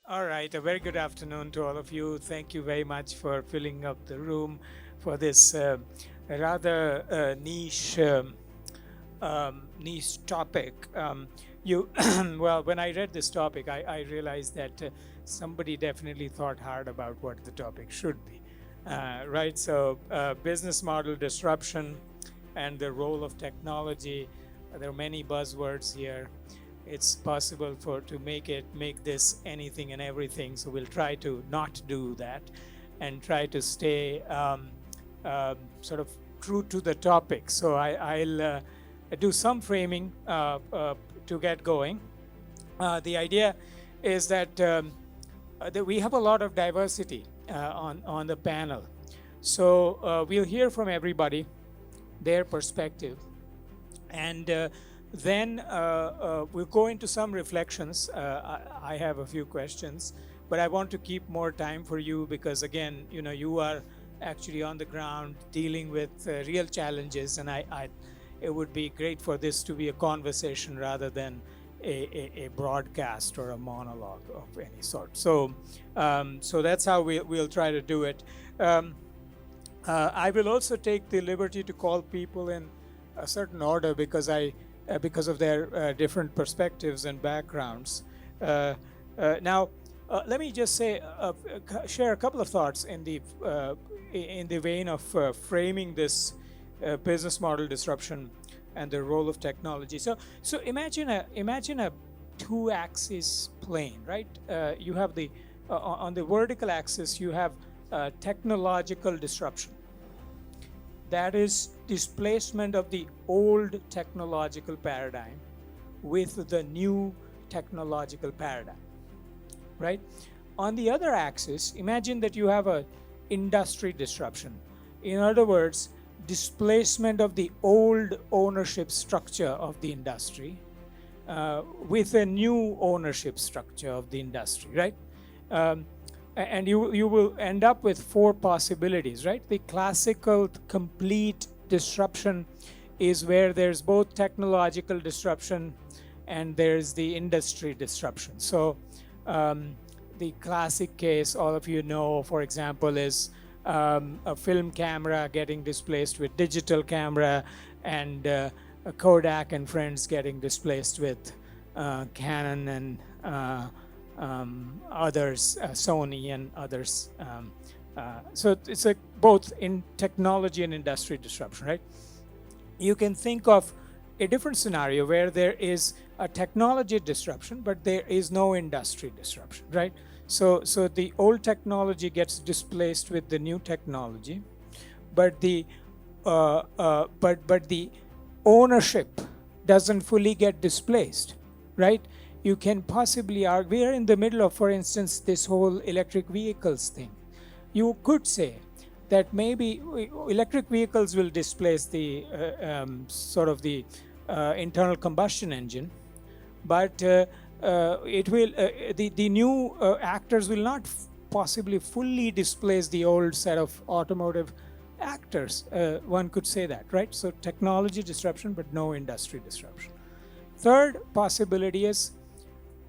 All right, a very good afternoon to all of you. Thank you very much for filling up the room for this rather niche topic. You well, when I read this topic, I realized that somebody definitely thought hard about what the topic should be. Right, so business model disruption and the role of technology. There are many buzzwords here. It's possible to make this anything and everything. So we'll try to not do that, and try to stay sort of true to the topic. So I'll do some framing to get going. The idea is that we have a lot of diversity on the panel. So we'll hear from everybody, their perspective, and then we'll go into some reflections. I have a few questions, but I want to keep more time for you because, again, you are actually on the ground dealing with real challenges, and it would be great for this to be a conversation rather than a broadcast or a monologue of any sort. So that's how we'll try to do it. I will also take the liberty to call people in a certain order because of their different perspectives and backgrounds. Now, let me just share a couple of thoughts in the vein of framing this business model disruption and the role of technology. So imagine a two-axis plane, right? You have on the vertical axis you have technological disruption. That is displacement of the old technological paradigm with the new technological paradigm, right? On the other axis, imagine that you have a industry disruption. In other words, displacement of the old ownership structure of the industry with a new ownership structure of the industry, right? And you will end up with four possibilities, right? The classical complete disruption is where there's both technological disruption and there's the industry disruption. So the classic case, all of you know, for example, is a film camera getting displaced with digital camera, and a Kodak and friends getting displaced with Canon and others, Sony and others. So it's both in technology and industry disruption, right? You can think of a different scenario where there is a technology disruption, but there is no industry disruption, right? So the old technology gets displaced with the new technology, but the ownership doesn't fully get displaced, right? You can possibly argue, we are in the middle of, for instance, this whole electric vehicles thing. You could say that maybe electric vehicles will displace the internal combustion engine, but it will the new actors will not possibly fully displace the old set of automotive actors. One could say that, right? So technology disruption, but no industry disruption. Third possibility is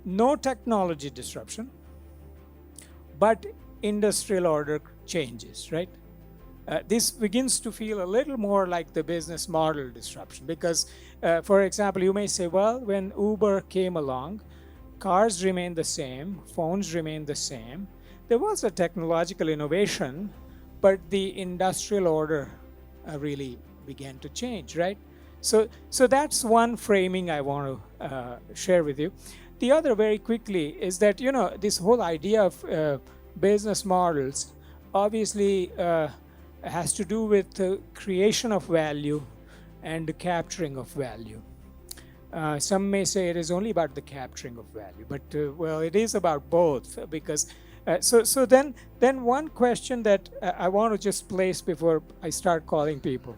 no technology disruption, but industrial order changes, right? This begins to feel a little more like the business model disruption because, for example, you may say, well, when Uber came along, cars remained the same, phones remained the same. There was a technological innovation, but the industrial order really began to change, right? So that's one framing I want to share with you. The other, very quickly, is that this whole idea of business models obviously has to do with the creation of value and the capturing of value. Some may say it is only about the capturing of value, but well, it is about both because. So then one question that I want to just place before I start calling people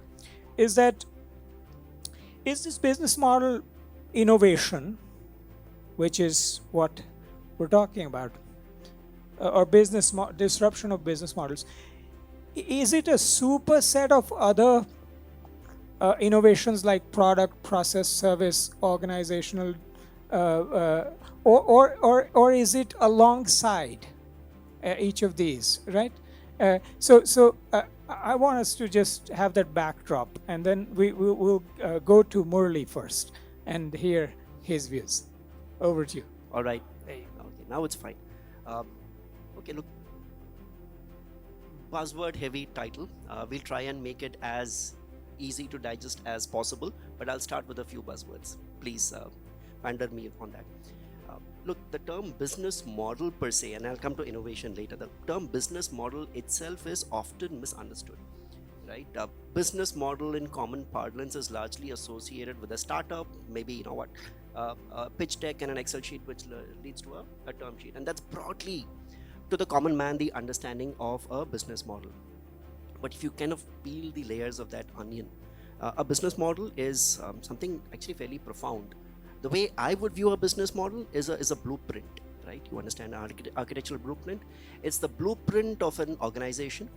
is this business model innovation, which is what we're talking about, or disruption of business models, is it a superset of other innovations like product, process, service, organizational or is it alongside each of these, right? I want us to just have that backdrop, and then we'll go to Murali first and hear his views. Over to you. All right. Okay, now it's fine. Okay, look, buzzword heavy title. We'll try and make it as easy to digest as possible, but I'll start with a few buzzwords. Please pander me on that. Look, the term business model per se, and I'll come to innovation later, the term business model itself is often misunderstood, right? Business model in common parlance is largely associated with a startup, maybe, a pitch deck and an Excel sheet, which leads to a term sheet. And that's broadly, to the common man, the understanding of a business model. But if you kind of peel the layers of that onion, a business model is something actually fairly profound. The way I would view a business model is a blueprint, right? You understand architectural blueprint? It's the blueprint of an organization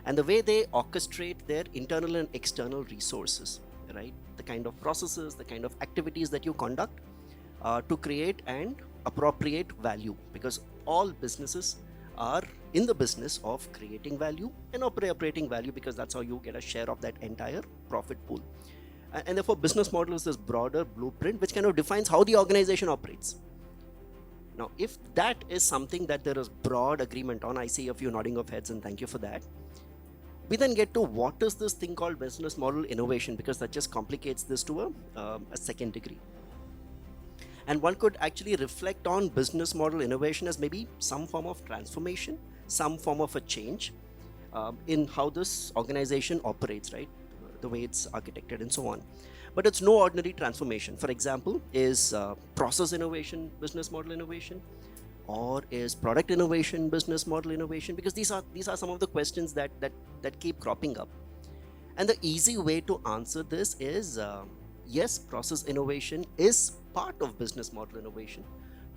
and the way they orchestrate their internal and external resources, right? The kind of processes, the kind of activities that you conduct to create and appropriate value, because all businesses are in the business of creating value and appropriating value, because that's how you get a share of that entire profit pool. And therefore, business model is this broader blueprint which kind of defines how the organization operates. Now, if that is something that there is broad agreement on, I see a few nodding of heads, and thank you for that. We then get to what is this thing called business model innovation, because that just complicates this to a second degree. And one could actually reflect on business model innovation as maybe some form of transformation, some form of a change in how this organization operates, right? The way it's architected and so on. But it's no ordinary transformation. For example, is process innovation business model innovation, or is product innovation business model innovation? Because these are some of the questions that keep cropping up. And the easy way to answer this is yes, process innovation is part of business model innovation.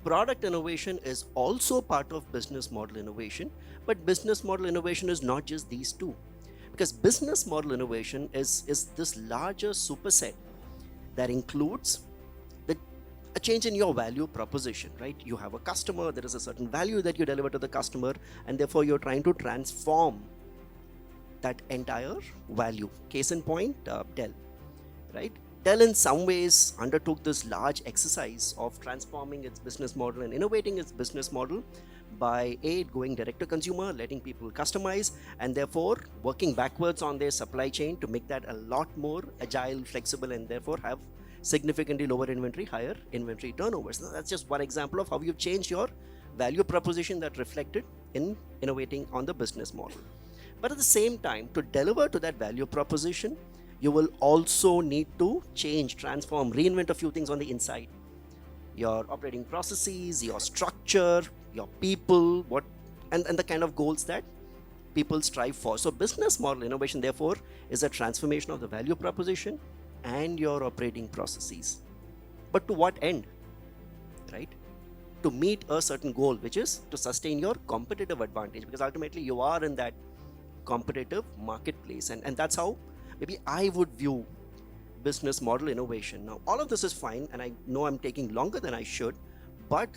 Product innovation is also part of business model innovation, but business model innovation is not just these two. Because business model innovation is this larger superset that includes a change in your value proposition, right? You have a customer, there is a certain value that you deliver to the customer, and therefore you're trying to transform that entire value. Case in point, Dell, right? Dell in some ways undertook this large exercise of transforming its business model and innovating its business model by going direct to consumer, letting people customize, and therefore working backwards on their supply chain to make that a lot more agile, flexible, and therefore have significantly lower inventory, higher inventory turnovers. Now, that's just one example of how you've changed your value proposition that reflected in innovating on the business model. But at the same time, to deliver to that value proposition, you will also need to change, transform, reinvent a few things on the inside. Your operating processes, your structure, your people, and the kind of goals that people strive for. So business model innovation, therefore, is a transformation of the value proposition and your operating processes. But to what end, right? To meet a certain goal, which is to sustain your competitive advantage, because ultimately you are in that competitive marketplace. And that's how maybe I would view business model innovation. Now, all of this is fine, and I know I'm taking longer than I should, but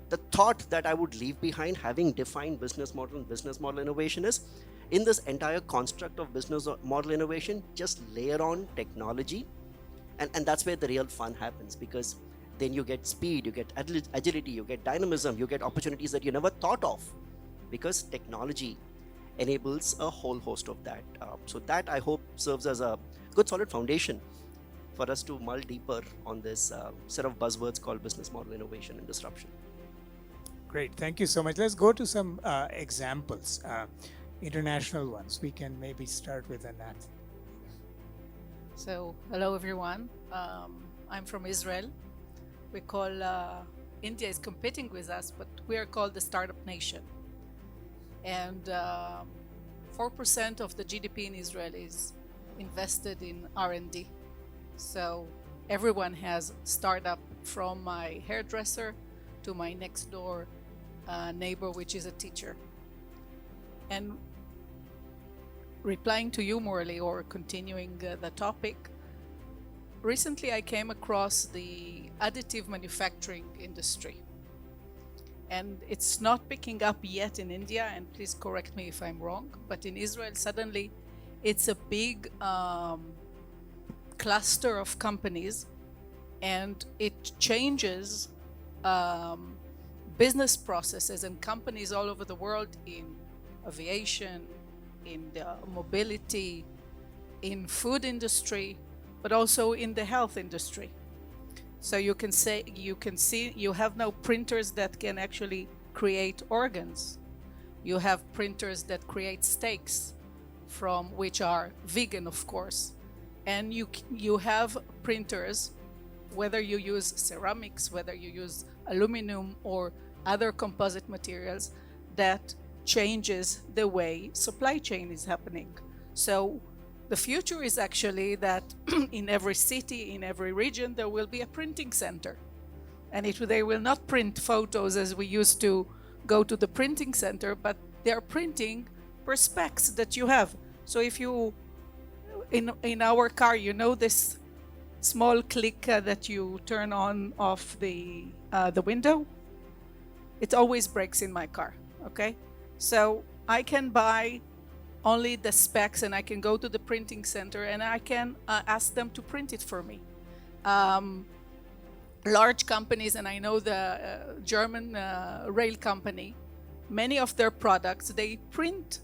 the thought that I would leave behind, having defined business model and business model innovation, is in this entire construct of business model innovation, just layer on technology, and that's where the real fun happens, because then you get speed, you get agility, you get dynamism, you get opportunities that you never thought of, because technology enables a whole host of that. So that, I hope, serves as a good solid foundation for us to mull deeper on this set of buzzwords called business model innovation and disruption. Great, thank you so much. Let's go to some examples, international ones. We can maybe start with Anat. So, hello everyone. I'm from Israel. We call India is competing with us, but we are called the startup nation. And 4% of the GDP in Israel is invested in R&D. So everyone has startup, from my hairdresser to my next door neighbor, which is a teacher. And replying to you, Murali, or continuing the topic, recently I came across the additive manufacturing industry. And it's not picking up yet in India, and please correct me if I'm wrong, but in Israel, suddenly it's a big cluster of companies, and it changes business processes and companies all over the world in aviation, in the mobility, in food industry, but also in the health industry. So you can see you have now printers that can actually create organs. You have printers that create steaks, from which are vegan, of course. And you have printers, whether you use ceramics, whether you use aluminum or other composite materials, that changes the way supply chain is happening. So the future is actually that in every city, in every region, there will be a printing center. And they will not print photos as we used to go to the printing center, but they're printing per specs that you have. So if you, in our car, you know this small click that you turn on off the window? It always breaks in my car, okay? So I can buy only the specs, and I can go to the printing center and I can ask them to print it for me. Large companies, and I know the German rail company, many of their products, they print,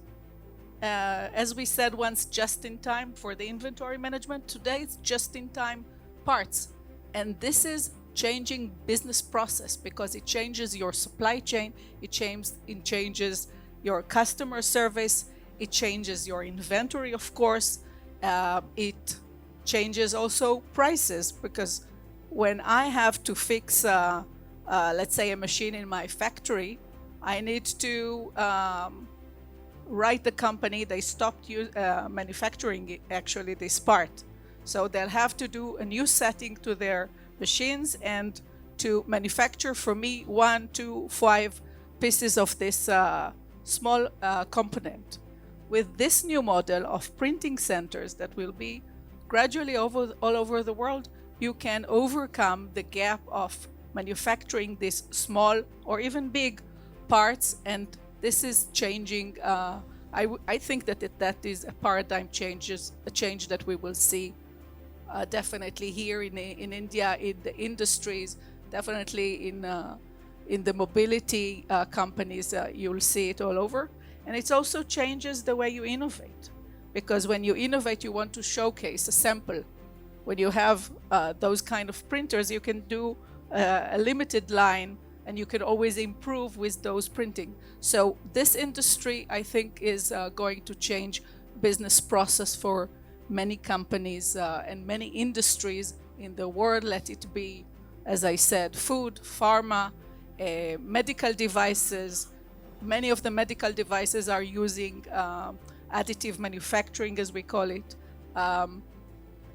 as we said once, just in time for the inventory management. Today it's just in time parts. And this is changing business process because it changes your supply chain, it changes your customer service, it changes your inventory, of course. It changes also prices, because when I have to fix, let's say, a machine in my factory, I need to write the company. They stopped manufacturing actually this part. So they'll have to do a new setting to their machines and to manufacture for me 1 to 5 pieces of this small component. With this new model of printing centers that will be gradually all over the world, you can overcome the gap of manufacturing these small or even big parts, and this is changing. I think that is a paradigm change that we will see definitely here in India, in the industries, definitely in the mobility companies. You'll see it all over. And it also changes the way you innovate, because when you innovate, you want to showcase a sample. When you have those kind of printers, you can do a limited line, and you can always improve with those printing. So this industry, I think, is going to change business process for many companies and many industries in the world. Let it be, as I said, food, pharma, medical devices. Many of the medical devices are using additive manufacturing, as we call it.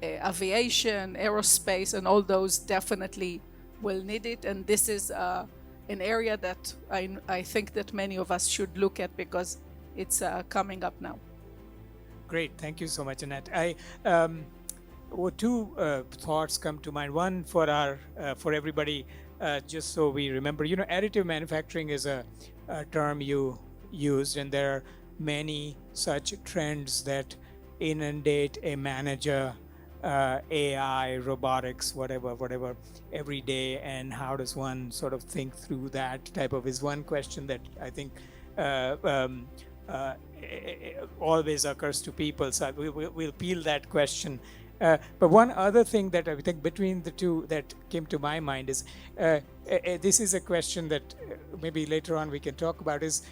Aviation, aerospace, and all those definitely will need it. And this is an area that I think that many of us should look at, because it's coming up now. Great, thank you so much, Anat. Two thoughts come to mind. One for everybody, just so we remember. Additive manufacturing is a term you used, and there are many such trends that inundate a manager, AI, robotics, whatever, every day. And how does one sort of think through that type of, is one question that I think always occurs to people. So we'll peel that question. But one other thing that I think between the two that came to my mind is, this is a question that maybe later on we can talk about, is,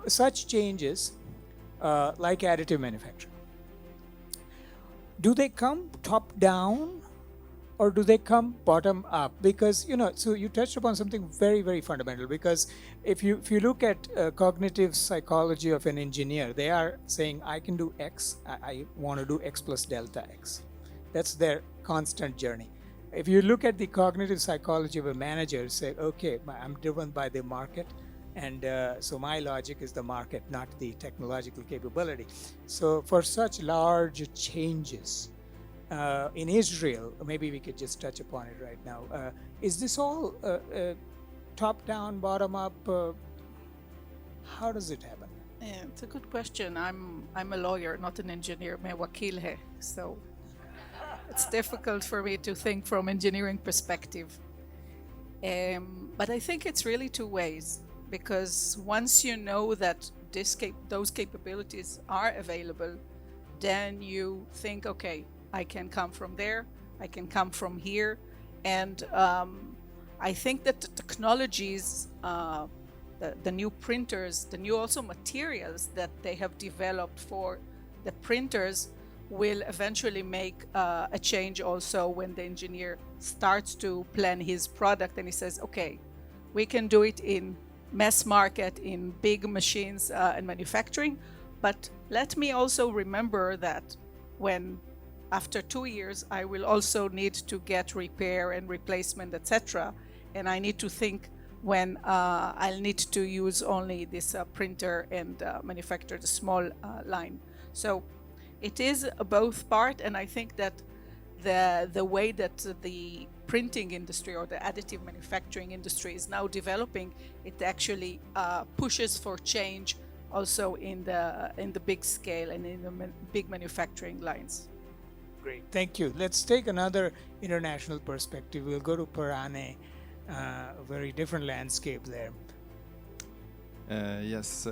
such changes like additive manufacturing, do they come top down or do they come bottom up? Because, so you touched upon something very, very fundamental, because if you look at cognitive psychology of an engineer, they are saying, I can do X, I want to do X plus delta X. That's their constant journey. If you look at the cognitive psychology of a manager, say, okay, I'm driven by the market, and so my logic is the market, not the technological capability. So for such large changes, in Israel, maybe we could just touch upon it right now. Is this all top down, bottom up? How does it happen? Yeah, it's a good question. I'm a lawyer, not an engineer. मैं वकील है, so it's difficult for me to think from engineering perspective. But I think it's really two ways, because once you know that those capabilities are available, then you think, okay, I can come from there, I can come from here, and I think that the technologies, the new printers, the new also materials that they have developed for the printers will eventually make a change also when the engineer starts to plan his product and he says, okay, we can do it in mass market, in big machines and manufacturing, but let me also remember that when after 2 years I will also need to get repair and replacement, etc. And I need to think when I'll need to use only this printer and manufacture the small line. So it is both part, and I think that the way that the printing industry or the additive manufacturing industry is now developing, it actually pushes for change also in the big scale and in the big manufacturing lines. Great, thank you. Let's take another international perspective. We'll go to Per-Arne, a very different landscape there. Yes,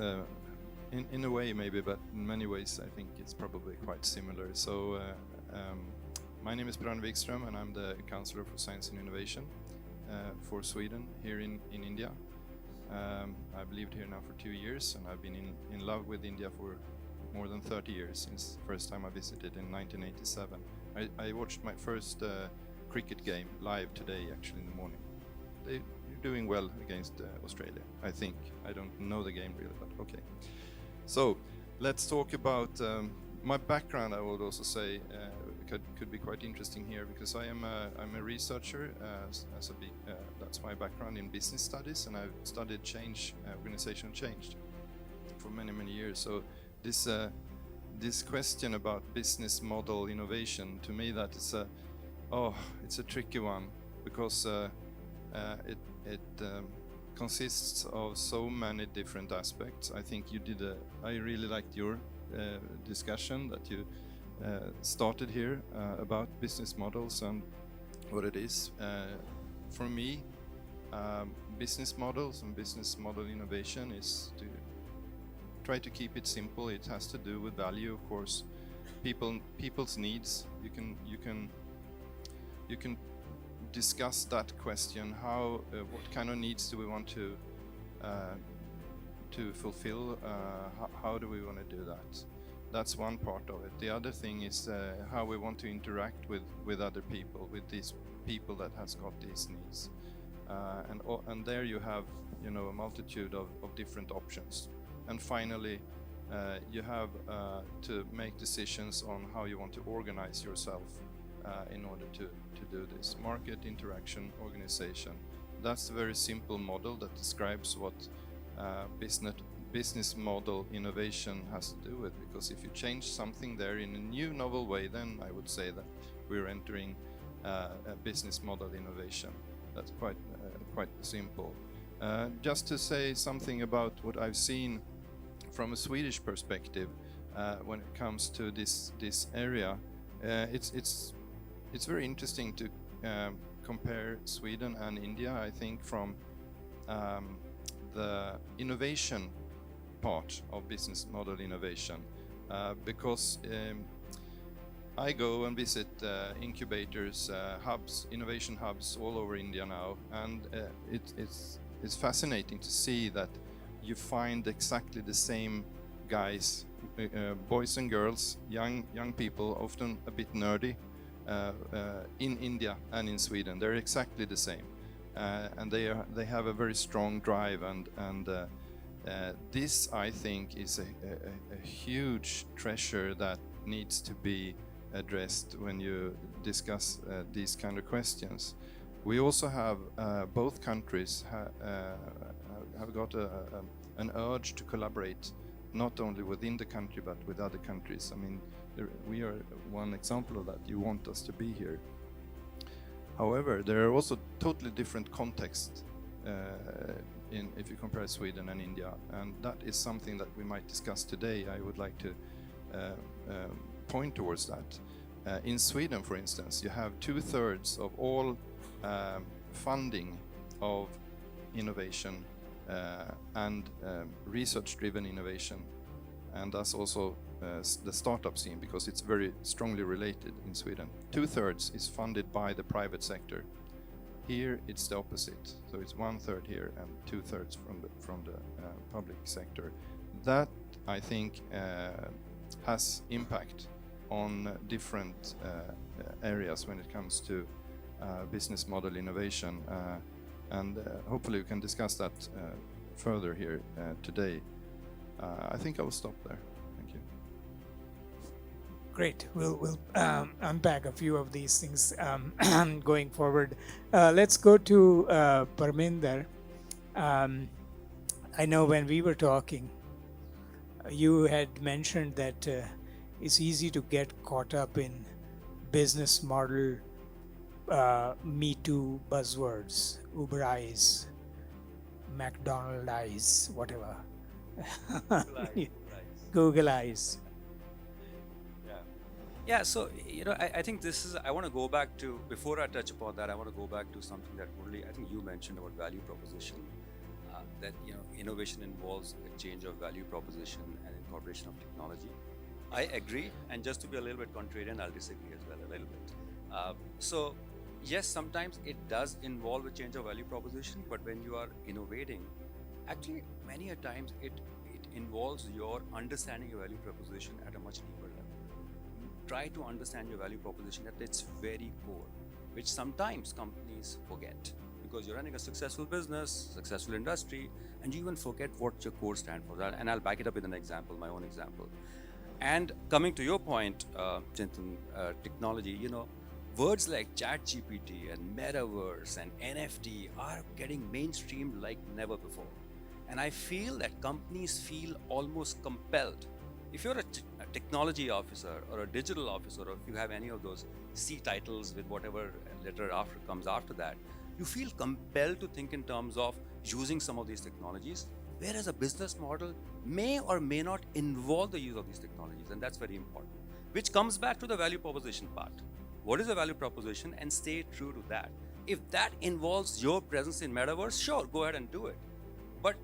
in a way maybe, but in many ways I think it's probably quite similar. So my name is Per-Arne Wikstöm, and I'm the Counselor for Science and Innovation for Sweden here in India. I've lived here now for 2 years, and I've been in love with India for more than 30 years, since the first time I visited in 1987. I watched my first cricket game live today, actually, in the morning. They're doing well against Australia, I think. I don't know the game really, but okay. So let's talk about my background. I would also say could be quite interesting here, because I'm a researcher. That's my background in business studies, and I've studied change, organizational change, for many years. So this question about business model innovation, to me, that is it's a tricky one, because it consists of so many different aspects. I think I really liked your discussion that you started here about business models and what it is. For me, business models and business model innovation is to try to keep it simple. It has to do with value, of course, people's needs. You can discuss that question. What kind of needs do we want to fulfill? How do we want to do that? That's one part of it. The other thing is how we want to interact with other people, with these people that has got these needs, and there you have a multitude of different options. And finally, you have to make decisions on how you want to organize yourself in order to do this. Market, interaction, organization. That's a very simple model that describes what business model innovation has to do with, because if you change something there in a new, novel way, then I would say that we're entering a business model innovation. That's quite simple. Just to say something about what I've seen from a Swedish perspective when it comes to this area, it's very interesting to compare Sweden and India, I think, from the innovation part of business model innovation, because I go and visit incubators, hubs, innovation hubs all over India now, and it's fascinating to see that you find exactly the same guys, boys and girls, young people, often a bit nerdy, in India and in Sweden. They're exactly the same, and they have a very strong drive, and this, I think, is a huge treasure that needs to be addressed when you discuss these kind of questions. We also have both countries have got an urge to collaborate, not only within the country but with other countries. I mean, we are one example of that. You want us to be here. However, there are also totally different contexts if you compare Sweden and India, and that is something that we might discuss today. I would like to point towards that. In Sweden, for instance, you have 2/3 of all funding of innovation and research-driven innovation, and thus also the startup scene, because it's very strongly related in Sweden. 2/3 is funded by the private sector. Here it's the opposite, so it's 1/3 here and 2/3 from the public sector. That, I think, has impact on different areas when it comes to business model innovation, and hopefully we can discuss that further here today. I think I will stop there. Thank you. Great. We'll unpack a few of these things going forward. Let's go to Parminder. I know when we were talking, you had mentioned that it's easy to get caught up in business model Me Too buzzwords, Uberize, McDonald's, whatever. Google-ize. Yeah, so, I think this is, I want to go back to, before I touch upon that, I want to go back to something that Murali, I think you mentioned about value proposition, that, innovation involves a change of value proposition and incorporation of technology. I agree, and just to be a little bit contrarian, I'll disagree as well a little bit. So, yes, sometimes it does involve a change of value proposition, but when you are innovating, actually, many a times it involves your understanding your value proposition at a much deeper level. Try to understand your value proposition at its very core, which sometimes companies forget, because you're running a successful business, successful industry, and you even forget what your core stands for. And I'll back it up with an example, my own example. And coming to your point, Chintan, technology, words like ChatGPT and Metaverse and NFT are getting mainstreamed like never before. And I feel that companies feel almost compelled. If you're a technology officer or a digital officer, or if you have any of those C titles with whatever letter comes after that, you feel compelled to think in terms of using some of these technologies, whereas a business model may or may not involve the use of these technologies, and that's very important. Which comes back to the value proposition part. What is the value proposition, and stay true to that. If that involves your presence in Metaverse, sure, go ahead and do it. But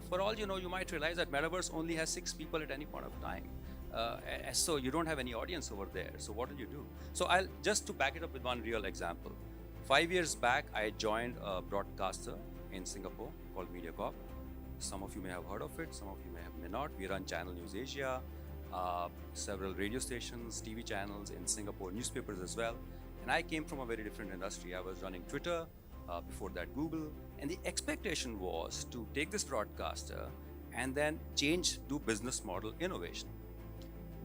for all you know, you might realize that Metaverse only has 6 people at any point of time. So you don't have any audience over there. So what do you do? So I'll just to back it up with one real example. 5 years back, I joined a broadcaster in Singapore called Mediacorp. Some of you may have heard of it, some of you may not. We run Channel News Asia, several radio stations, TV channels in Singapore, newspapers as well. And I came from a very different industry. I was running Twitter, before that Google. And the expectation was to take this broadcaster and then do business model innovation.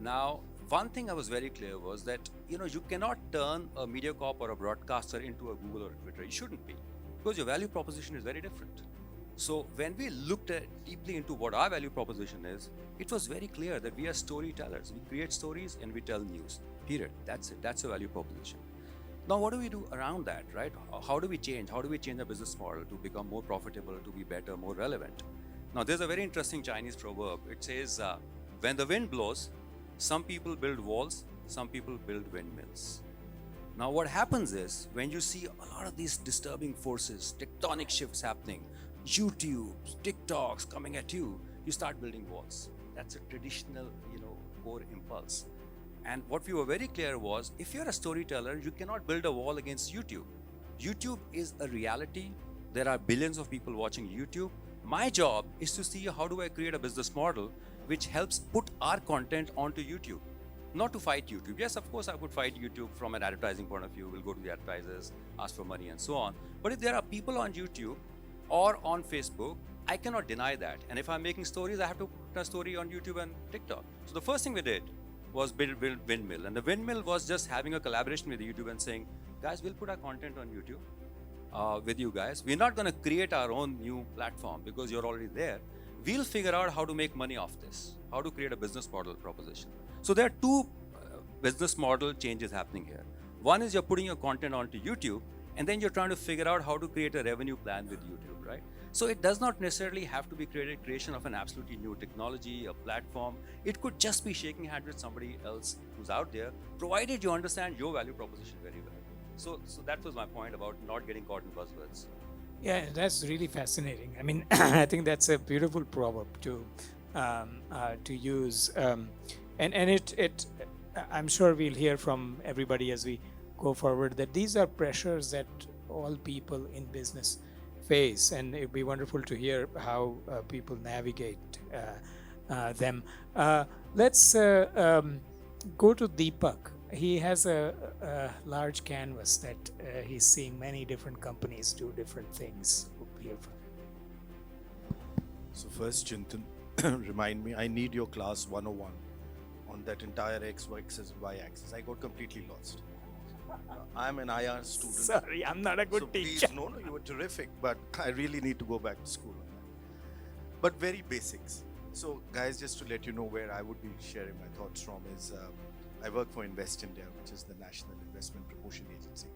Now, one thing I was very clear was that, you cannot turn a Mediacorp or a broadcaster into a Google or a Twitter. You shouldn't be, because your value proposition is very different. So when we looked deeply into what our value proposition is, it was very clear that we are storytellers. We create stories and we tell news, period. That's it. That's a value proposition. Now, what do we do around that, right? How do we change? How do we change our business model to become more profitable, to be better, more relevant? Now, there's a very interesting Chinese proverb. It says, when the wind blows, some people build walls, some people build windmills. Now, what happens is, when you see a lot of these disturbing forces, tectonic shifts happening, YouTube, TikToks coming at you, you start building walls. That's a traditional, core impulse. And what we were very clear was, if you're a storyteller, you cannot build a wall against YouTube. YouTube is a reality. There are billions of people watching YouTube. My job is to see how do I create a business model which helps put our content onto YouTube. Not to fight YouTube. Yes, of course, I would fight YouTube from an advertising point of view. We'll go to the advertisers, ask for money and so on. But if there are people on YouTube or on Facebook, I cannot deny that. And if I'm making stories, I have to put a story on YouTube and TikTok. So the first thing we did was build windmill. And the windmill was just having a collaboration with YouTube and saying, guys, we'll put our content on YouTube with you guys. We're not going to create our own new platform because you're already there. We'll figure out how to make money off this, how to create a business model proposition. So there are two business model change is happening here. One is you're putting your content onto YouTube, and then you're trying to figure out how to create a revenue plan with YouTube, right? So it does not necessarily have to be creation of an absolutely new technology, a platform. It could just be shaking hands with somebody else who's out there, provided you understand your value proposition very well. So that was my point about not getting caught in buzzwords. Yeah, that's really fascinating. I mean, I think that's a beautiful proverb to use, and it. I'm sure we'll hear from everybody as we go forward that these are pressures that all people in business face, and it'd be wonderful to hear how people navigate them. Let's go to Deepak. He has a large canvas that he's seeing many different companies do different things. So first, Chintan, remind me, I need your class 101 on that entire X, Y axis, Y axis. I got completely lost. I'm an IR student. Sorry, I'm not a good so teacher. Please, no, you were terrific, but I really need to go back to school on that. But very basics. So guys, just to let you know where I would be sharing my thoughts from is, I work for Invest India, which is the National Investment Promotion Agency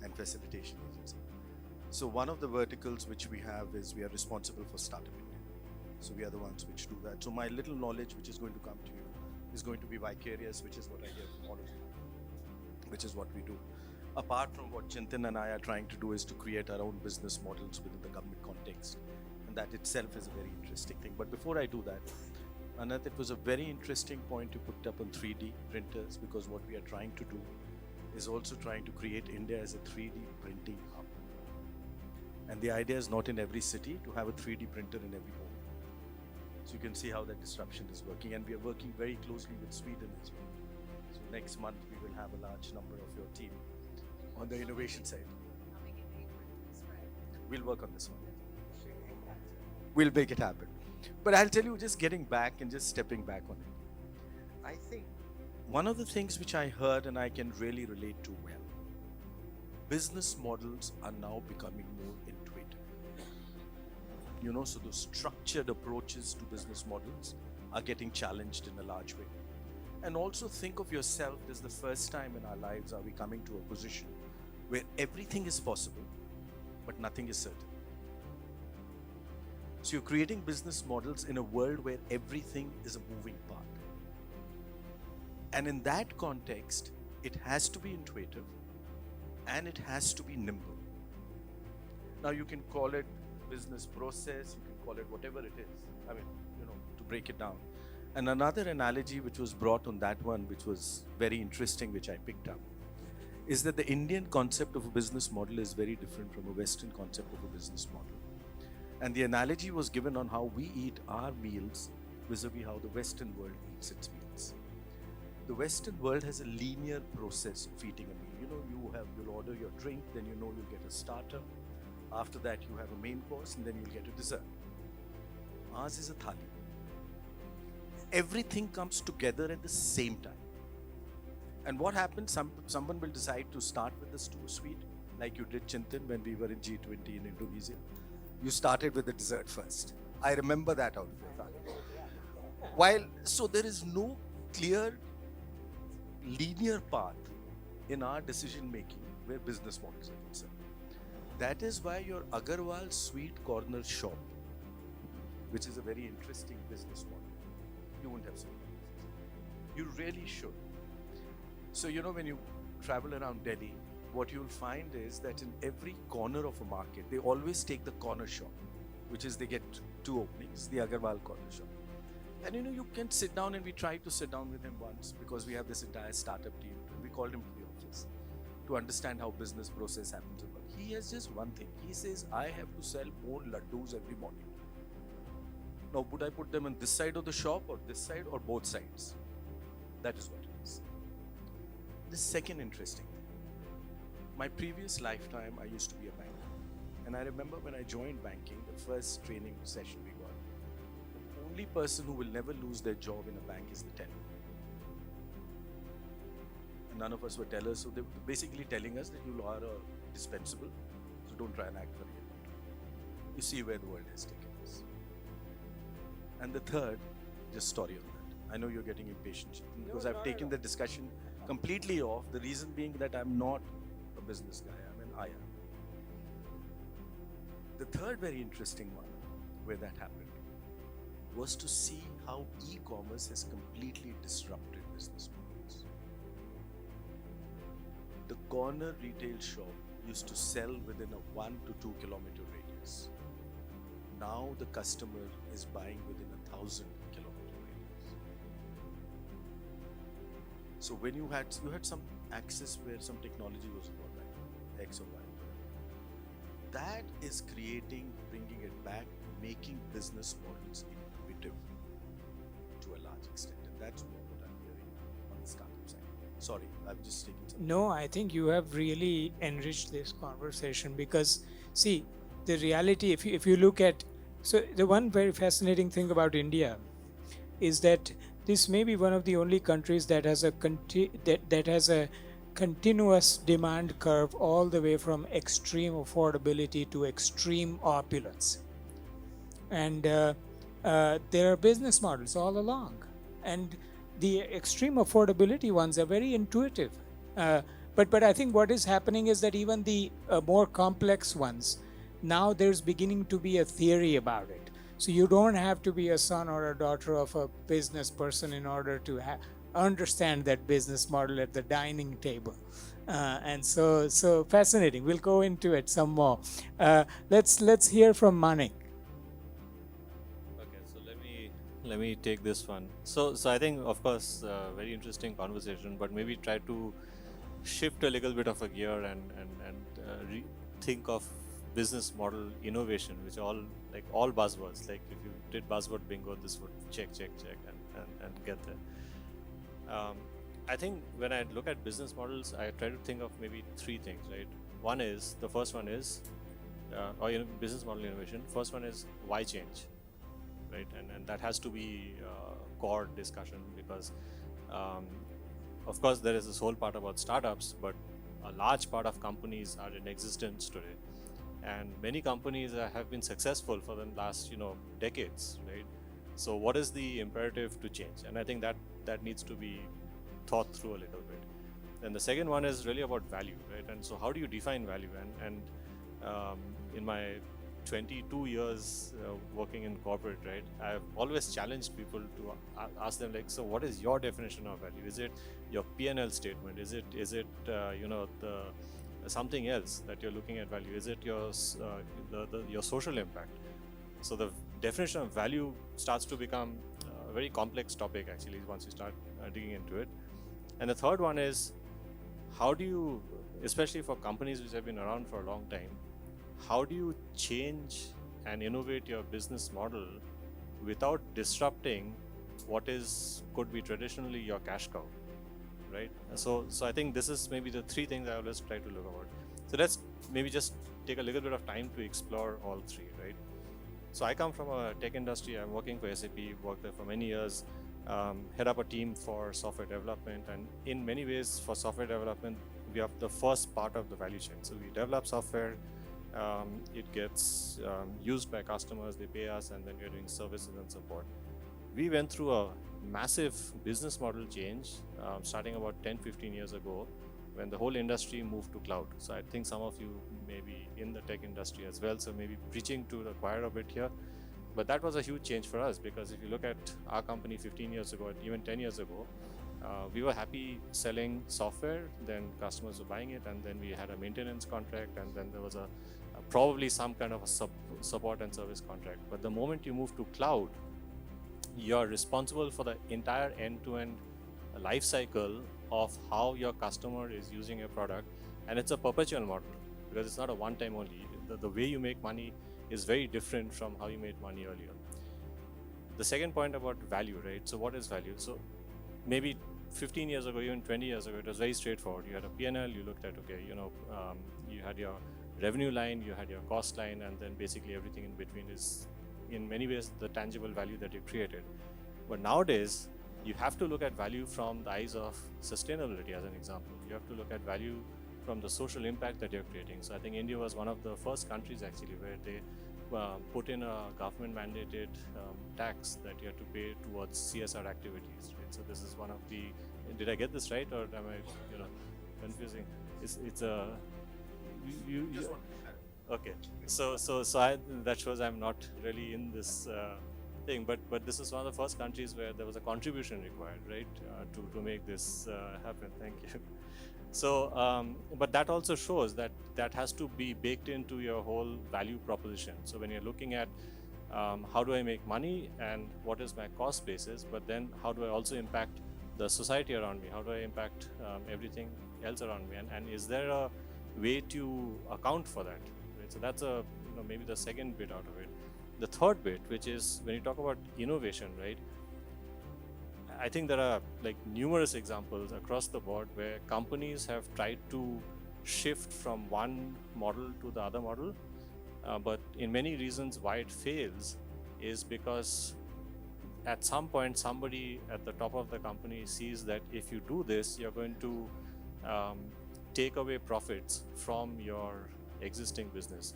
and Facilitation Agency. So one of the verticals which we have is we are responsible for Startup India. So we are the ones which do that. So my little knowledge which is going to come to you is going to be vicarious, which is what I hear from all of you, which is what we do. Apart from what Chintan and I are trying to do is to create our own business models within the government context. And that itself is a very interesting thing. But before I do that, Anat, it was a very interesting point you put up on 3D printers, because what we are trying to do is also trying to create India as a 3D printing hub. And the idea is not in every city to have a 3D printer in every home. So you can see how that disruption is working, and we are working very closely with Sweden as well. So next month we will have a large number of your team on the innovation side. We'll work on this one. We'll make it happen. But I'll tell you, just getting back and just stepping back on it. I think one of the things which I heard and I can really relate to well, business models are now becoming more intuitive. You know, so those structured approaches to business models are getting challenged in a large way. And also think of yourself, this is the first time in our lives are we coming to a position where everything is possible, but nothing is certain. So you're creating business models in a world where everything is a moving part. And in that context, it has to be intuitive and it has to be nimble. Now you can call it business process, you can call it whatever it is. I mean, you know, to break it down. And another analogy which was brought on that one, which was very interesting, which I picked up, is that the Indian concept of a business model is very different from a Western concept of a business model. And the analogy was given on how we eat our meals vis-a-vis how the Western world eats its meals. The Western world has a linear process of eating a meal. You know, you'll order your drink, then you know you'll get a starter. After that, you have a main course, and then you'll get a dessert. Ours is a thali. Everything comes together at the same time. And what happens? Someone will decide to start with the sweet, like you did, Chintan, when we were in G20 in Indonesia. You started with the dessert first. I remember that out of your thali. So there is no clear linear path in our decision making where business models are concerned. That is why your Agarwal Sweet Corner shop, which is a very interesting business model, you won't have seen it. You really should. So, you know, when you travel around Delhi, what you'll find is that in every corner of a market, they always take the corner shop, which is they get two openings, the Agarwal corner shop. And you know, you can sit down, and we tried to sit down with him once because we have this entire startup team. We called him to the office to understand how business process happens. He has just one thing. He says, I have to sell more laddus every morning. Now, would I put them on this side of the shop or this side or both sides? That is what it is. The second interesting thing. My previous lifetime, I used to be a banker. And I remember when I joined banking, the first training session we got, the only person who will never lose their job in a bank is the teller. And none of us were tellers, so they were basically telling us that you are dispensable, so don't try and act for it. You see where the world has taken us. And the third, just story on that. I know you're getting impatient because I've taken the discussion completely off. The reason being that I'm not a business guy, I'm an IR. The third very interesting one where that happened was to see how e-commerce has completely disrupted business models. The corner retail shop used to sell within a 1 to 2 kilometer radius. Now the customer is buying within 1,000 kilometer radius. So when you had some access where some technology was involved, like X or Y, that is bringing it back, making business models intuitive to a large extent, and that's more what I'm hearing on the startup side. Sorry, I'm just taking some. No, I think you have really enriched this conversation because, see, the reality, if you look at, so the one very fascinating thing about India is that this may be one of the only countries that has a continuous demand curve all the way from extreme affordability to extreme opulence. And there are business models all along. And the extreme affordability ones are very intuitive. But I think what is happening is that even the more complex ones, now there's beginning to be a theory about it. So you don't have to be a son or a daughter of a business person in order to understand that business model at the dining table. And so fascinating. We'll go into it some more. Let's hear from Manik. Okay, so let me take this one. So I think, of course, very interesting conversation, but maybe try to shift a little bit of a gear and think of business model innovation, which all buzzwords. Like if you did buzzword bingo, this would check and get there. I think when I look at business models, I try to think of maybe three things, right? The first one is, business model innovation. First one is why change, right? And that has to be core discussion because, of course, there is this whole part about startups, but a large part of companies are in existence today. And many companies have been successful for the last, decades, right? So what is the imperative to change? And I think that needs to be thought through a little bit. And the second one is really about value, right? And so how do you define value? And in my 22 years working in corporate, right, I've always challenged people to ask them, like, so what is your definition of value? Is it your P&L statement? Is it the something else that you're looking at value? Is it your social impact? So the definition of value starts to become a very complex topic actually once you start digging into it. And the third one is, how do you, especially for companies which have been around for a long time, how do you change and innovate your business model without disrupting what could be traditionally your cash cow, right? So I think this is maybe the three things I always try to look about. So let's maybe just take a little bit of time to explore all three, right? So I come from a tech industry. I'm working for SAP, worked there for many years, head up a team for software development. And in many ways for software development, we are the first part of the value chain. So we develop software, it gets used by customers, they pay us, and then we're doing services and support. We went through a massive business model change starting about 10-15 years ago when the whole industry moved to cloud. So I think some of you may be in the tech industry as well, so maybe preaching to the choir a bit here. But that was a huge change for us because if you look at our company 15 years ago, even 10 years ago, we were happy selling software, then customers were buying it, and then we had a maintenance contract, and then there was probably some kind of a support and service contract. But the moment you move to cloud, you're responsible for the entire end-to-end life cycle of how your customer is using your product, and it's a perpetual model because it's not a one-time only. The way you make money is very different from how you made money earlier. The second point about value, right? So what is value? So maybe 15 years ago, even 20 years ago, it was very straightforward. You had a P&L, you looked at, you had your revenue line, you had your cost line, and then basically everything in between is in many ways the tangible value that you created. But nowadays, you have to look at value from the eyes of sustainability as an example. You have to look at value from the social impact that you're creating. So I think India was one of the first countries actually where they put in a government mandated tax that you have to pay towards CSR activities, right? So this is one of the Did I get this right, or am I, confusing? It's a okay. So that shows I'm not really in this thing. But this is one of the first countries where there was a contribution required, right, to make this happen. Thank you. So, but that also shows that has to be baked into your whole value proposition. So when you're looking at how do I make money and what is my cost basis, but then how do I also impact the society around me? How do I impact everything else around me? And is there a way to account for that? Right? So that's maybe the second bit out of it. The third bit, which is when you talk about innovation, right? I think there are like numerous examples across the board where companies have tried to shift from one model to the other model, but in many reasons why it fails is because at some point somebody at the top of the company sees that if you do this, you're going to take away profits from your existing business.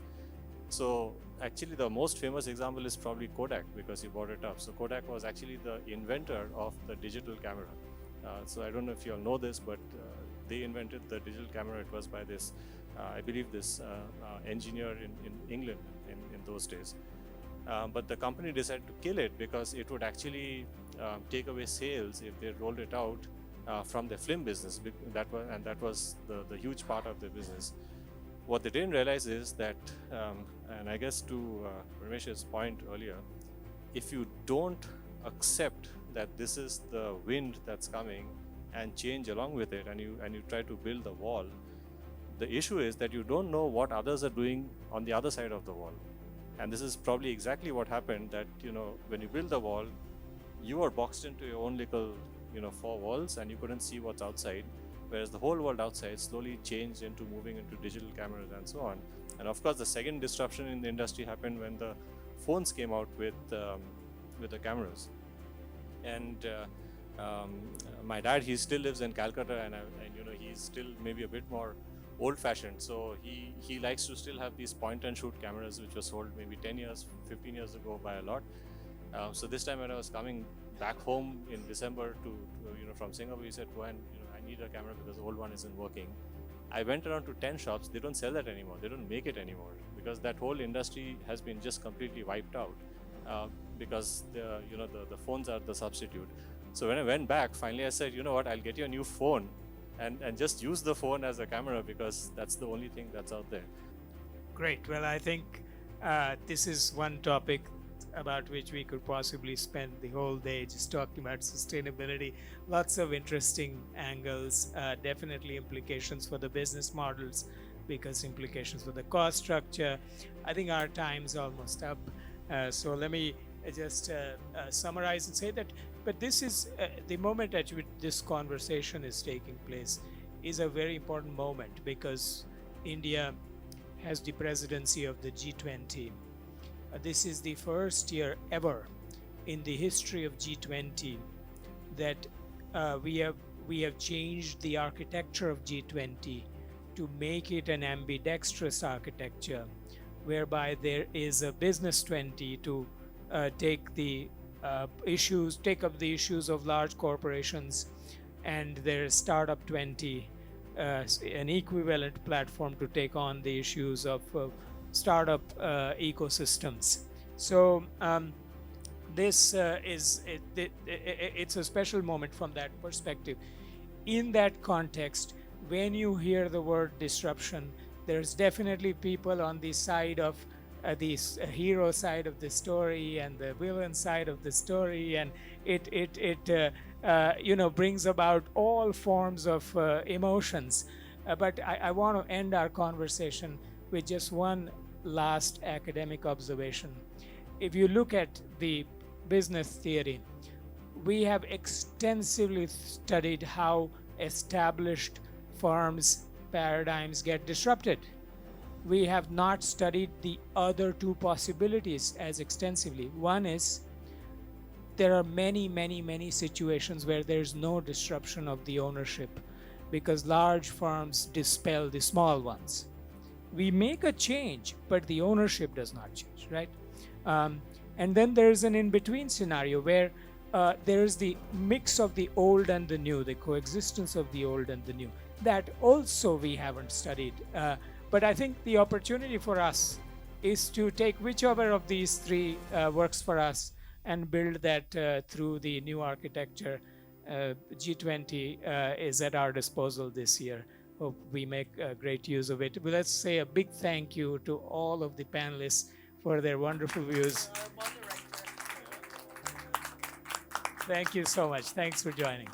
So actually the most famous example is probably Kodak, because you brought it up. So Kodak was actually the inventor of the digital camera. So I don't know if you all know this, but they invented the digital camera. It was by this, I believe this engineer in England in those days. But the company decided to kill it because it would actually take away sales if they rolled it out from their film business. That was the huge part of their business. What they didn't realize is that, and I guess to Ramesh's point earlier, if you don't accept that this is the wind that's coming and change along with it, and you try to build the wall, the issue is that you don't know what others are doing on the other side of the wall. And this is probably exactly what happened, that when you build the wall, you are boxed into your own little four walls, and you couldn't see what's outside. Whereas the whole world outside slowly changed into moving into digital cameras and so on. And of course, the second disruption in the industry happened when the phones came out with the cameras. And my dad, he still lives in Calcutta, and he's still maybe a bit more old-fashioned. So he likes to still have these point-and-shoot cameras, which was sold maybe 10 years, 15 years ago by a lot. So this time when I was coming back home in December to from Singapore, he said, "Go and I need a camera because the old one isn't working." I went around to 10 shops. They don't sell that anymore. They don't make it anymore because that whole industry has been just completely wiped out because the phones are the substitute. So when I went back, finally I said, you know what, I'll get you a new phone and just use the phone as a camera because that's the only thing that's out there. Great. Well, I think this is one topic about which we could possibly spend the whole day just talking about sustainability. Lots of interesting angles, definitely implications for the business models, because implications for the cost structure. I think our time's almost up. So let me just summarize and say that, but this is the moment at which this conversation is taking place is a very important moment, because India has the presidency of the G20. This is the first year ever in the history of G20 that we have changed the architecture of G20 to make it an ambidextrous architecture, whereby there is a business 20 to take up the issues of large corporations, and there's startup 20, an equivalent platform to take on the issues of startup ecosystems. So this it's a special moment from that perspective. In that context, when you hear the word disruption, there's definitely people on the side of the hero side of the story and the villain side of the story, and it brings about all forms of emotions. But I want to end our conversation with just one last academic observation. If you look at the business theory, we have extensively studied how established firms' paradigms get disrupted. We have not studied the other two possibilities as extensively. One is there are many situations where there's no disruption of the ownership because large firms dispel the small ones. We make a change, but the ownership does not change, right? And then there's an in-between scenario where there's the mix of the old and the new, the coexistence of the old and the new. That also we haven't studied. But I think the opportunity for us is to take whichever of these three works for us and build that through the new architecture. G20 is at our disposal this year. Hope we make great use of it. But let's say a big thank you to all of the panelists for their wonderful views. Thank you so much. Thanks for joining.